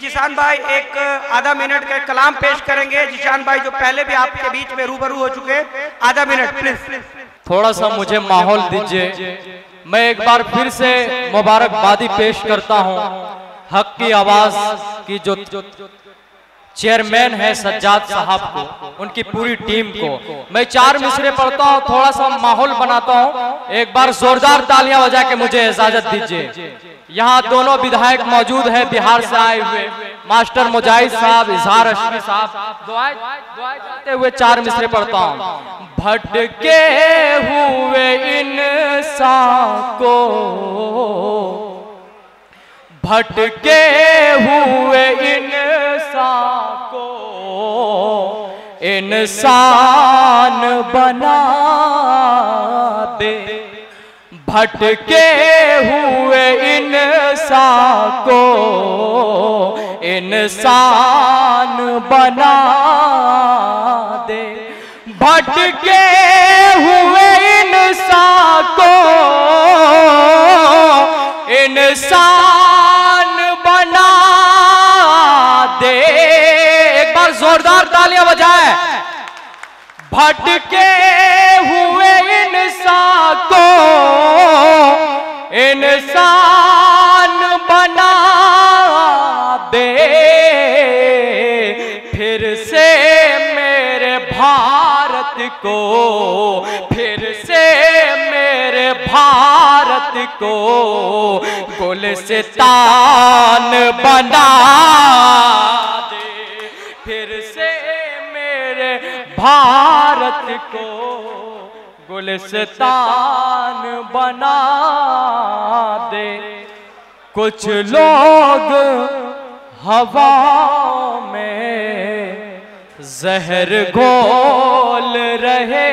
जिशान भाई एक आधा मिनट का कलाम पेश करेंगे। जिशान भाई जो पहले भी आपके बीच में रूबरू हो चुके, आधा मिनट प्लीज। थोड़ा सा मुझे माहौल दीजिए। मैं एक बार फिर से मुबारकबादी पेश करता हूँ हक की आवाज की जो चेयरमैन है सज्जाद साहब को, उनकी पूरी टीम को। मैं 4 मिसरे पढ़ता हूँ, थोड़ा सा माहौल बनाता हूँ। एक बार जोरदार तालियां बजा के मुझे इजाजत दीजिए। यहाँ दोनों विधायक मौजूद हैं बिहार से आए हुए, मास्टर मुजाहिद साहब, इजहार अशफी साहब। दुआएं जाते हुए 4 मिसरे पढ़ता हूँ। भटके हुए इंसान को, भटके हुए इंसान को इंसान बना दे, भटके हुए इंसान को इंसान बना दे, भटके हुए इंसान को इंसान बना दे। एक बार जोरदार तालियां बजाएं। भटके हुए इंसान को इंसान बना दे, फिर से मेरे भारत को, फिर से मेरे भारत को गुलिस्तान बना दे, फिर से मेरे भारत को गुलिस्तान बना दे। कुछ लोग हवा में जहर घोल रहे